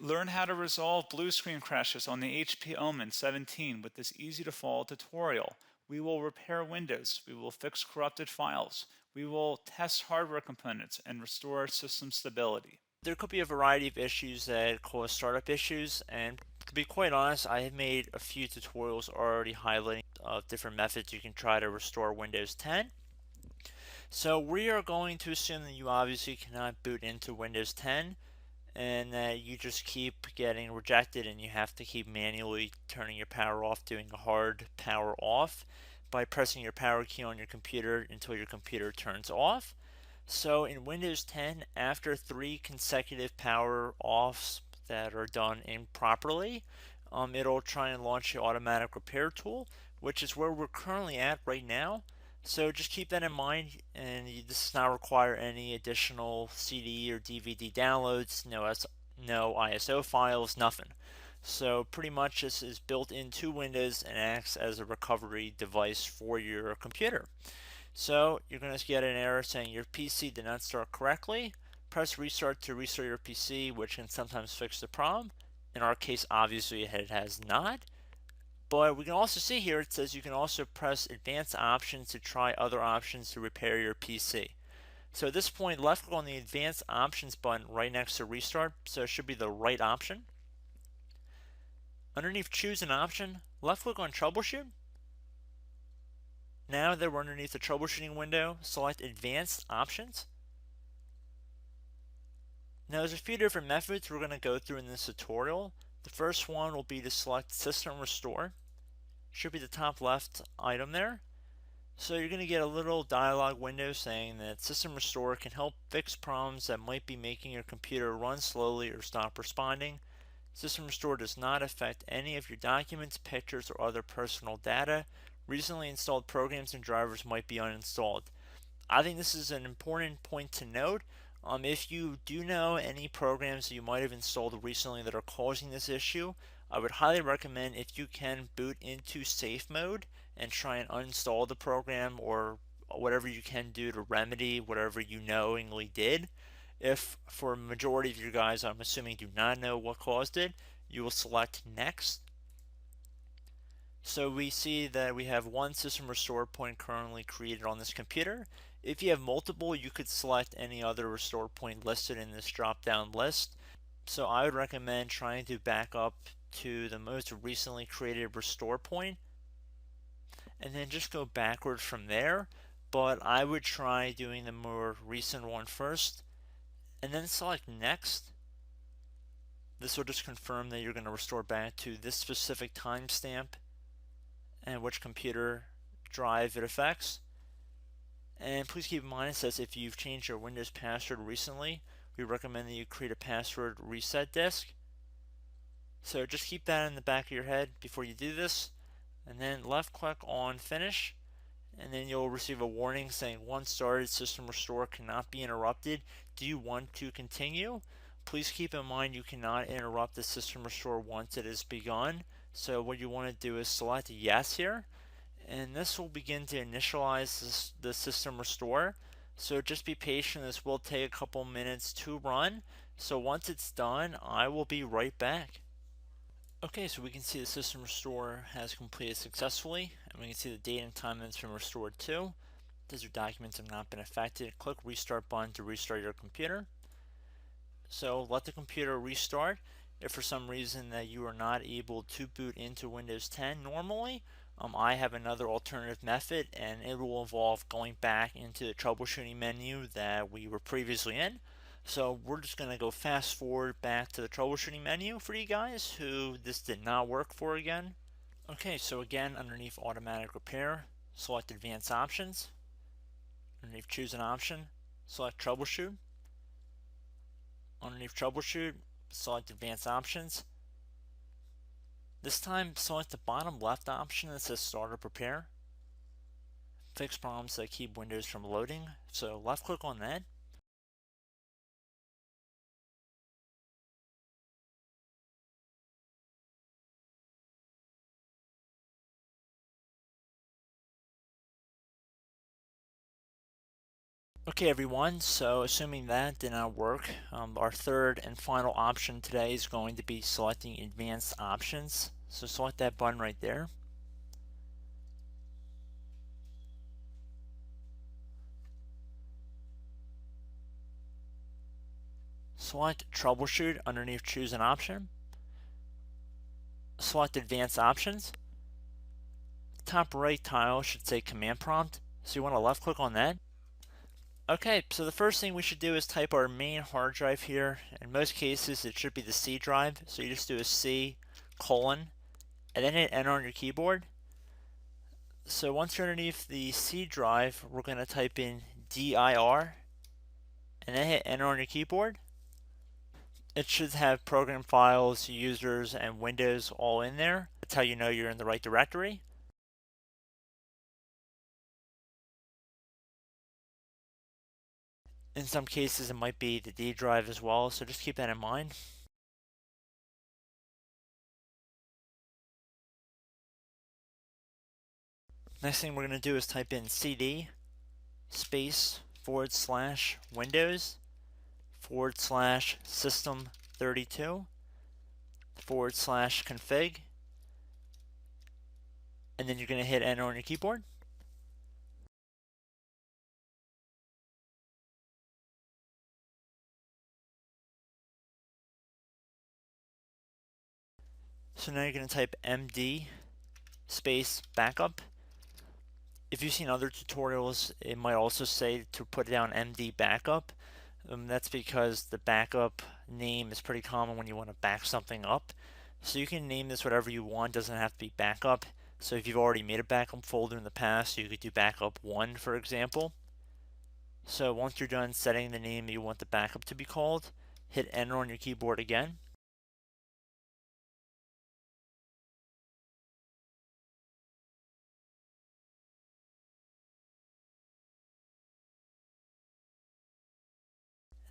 Learn how to resolve blue screen crashes on the HP OMEN 17 with this easy to follow tutorial. We will repair Windows, we will fix corrupted files, we will test hardware components and restore system stability. There could be a variety of issues that cause startup issues, and to be quite honest, I have made a few tutorials already highlighting different methods you can try to restore Windows 10. So we are going to assume that you obviously cannot boot into Windows 10 and that you just keep getting rejected and you have to keep manually turning your power off, doing a hard power off by pressing your power key on your computer until your computer turns off. So in Windows 10, after 3 consecutive power offs that are done improperly, it'll try and launch the automatic repair tool, which is where we're currently at right now. So just keep that in mind, and this does not require any additional CD or DVD downloads, no ISO files, nothing. So pretty much this is built into Windows and acts as a recovery device for your computer. So you're going to get an error saying your PC did not start correctly. Press restart to restart your PC, which can sometimes fix the problem. In our case, obviously it has not. But we can also see here it says you can also press advanced options to try other options to repair your PC. So at this point, left click on the advanced options button right next to restart, so it should be the right option. Underneath choose an option, left click on troubleshoot. Now that we're underneath the troubleshooting window, select advanced options. Now there's a few different methods we're going to go through in this tutorial. The first one will be to select system restore. Should be the top left item there. So you're going to get a little dialog window saying that System Restore can help fix problems that might be making your computer run slowly or stop responding. System Restore does not affect any of your documents, pictures, or other personal data. Recently installed programs and drivers might be uninstalled. I think this is an important point to note. If you do know any programs that you might have installed recently that are causing this issue, I would highly recommend if you can boot into safe mode and try and uninstall the program or whatever you can do to remedy whatever you knowingly did. If for a majority of you guys, I'm assuming, do not know what caused it, you will select next. So we see that we have one system restore point currently created on this computer. If you have multiple, you could select any other restore point listed in this drop down list. So I would recommend trying to back up to the most recently created restore point and then just go backwards from there. But I would try doing the more recent one first and then select next. This will just confirm that you're going to restore back to this specific timestamp and which computer drive it affects. And please keep in mind it says if you've changed your Windows password recently, we recommend that you create a password reset disk. So just keep that in the back of your head before you do this, and then left click on finish, and then you'll receive a warning saying once started, system restore cannot be interrupted. Do you want to continue? Please keep in mind you cannot interrupt the system restore once it is begun. So what you want to do is select yes here, and this will begin to initialize the system restore. So just be patient, this will take a couple minutes to run. So once it's done, I will be right back. Okay, so we can see the system restore has completed successfully, and we can see the date and time that it's been restored to. These your documents have not been affected. Click restart button to restart your computer. So let the computer restart. If for some reason that you are not able to boot into Windows 10 normally, I have another alternative method, and it will involve going back into the troubleshooting menu that we were previously in. So we're just going to go fast forward back to the troubleshooting menu for you guys who this did not work for again. Okay, so again, underneath automatic repair, select advanced options. Underneath choose an option, select troubleshoot. Underneath troubleshoot, select advanced options. This time, select the bottom left option that says Startup Repair. Fix problems that keep Windows from loading. So left click on that. Okay everyone, so assuming that did not work, our third and final option today is going to be selecting advanced options. So select that button right there. Select troubleshoot underneath choose an option. Select advanced options. Top right tile should say command prompt, so you want to left click on that. Okay, so the first thing we should do is type our main hard drive here. In most cases it should be the C drive, so you just do a C colon and then hit enter on your keyboard. So once you're underneath the C drive, we're going to type in dir and then hit enter on your keyboard. It should have program files, users, and Windows all in there. That's how you know you're in the right directory. In some cases it might be the D drive as well, so just keep that in mind. Next thing we're going to do is type in cd space / Windows / system 32 / config, and then you're going to hit enter on your keyboard. So now you're going to type md space backup. If you've seen other tutorials, it might also say to put down md backup. That's because the backup name is pretty common when you want to back something up. So you can name this whatever you want, doesn't have to be backup. So if you've already made a backup folder in the past, you could do backup 1 for example. So once you're done setting the name you want the backup to be called, hit enter on your keyboard again.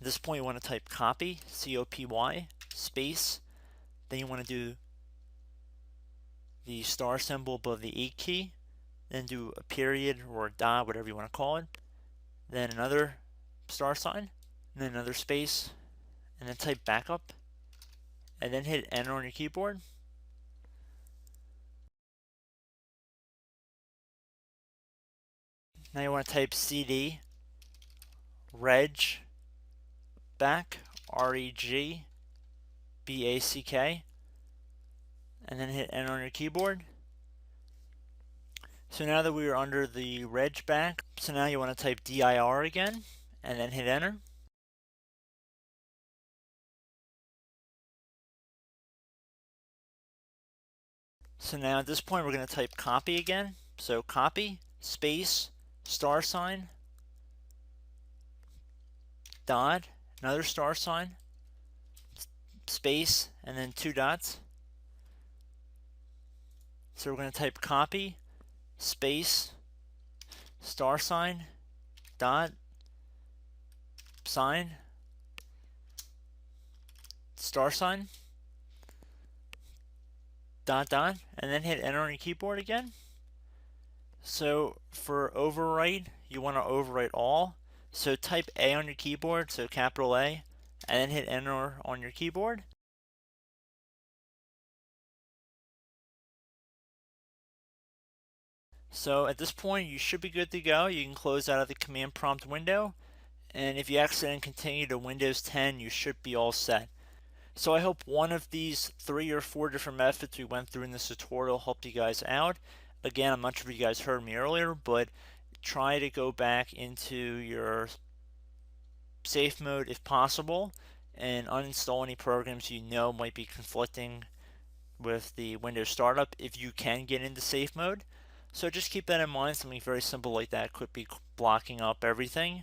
At this point you want to type copy, C-O-P-Y, space, then you want to do the star symbol above the 8 key, then do a period or a dot, whatever you want to call it, then another star sign, and then another space, and then type backup, and then hit enter on your keyboard. Now you want to type cd reg back, REG BACK, and then hit enter on your keyboard. So now that we are under the reg back, so now you want to type dir again, and then hit enter. So now at this point we're going to type copy again. So copy, space, star sign, dot, another star sign, space, and then 2 dots. So we're going to type copy, space, star sign, dot, sign, star sign, dot, dot, and then hit enter on your keyboard again. So for overwrite, you want to overwrite all. So type A on your keyboard, so capital A, and then hit enter on your keyboard. So at this point you should be good to go. You can close out of the command prompt window, and if you accidentally continue to Windows 10 you should be all set. So I hope one of these 3 or 4 different methods we went through in this tutorial helped you guys out. Again, I'm not sure if you guys heard me earlier, but try to go back into your safe mode if possible and uninstall any programs you know might be conflicting with the Windows startup if you can get into safe mode. So just keep that in mind. Something very simple like that could be blocking up everything.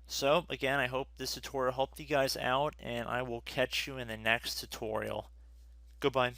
So again, I hope this tutorial helped you guys out, and I will catch you in the next tutorial. Goodbye.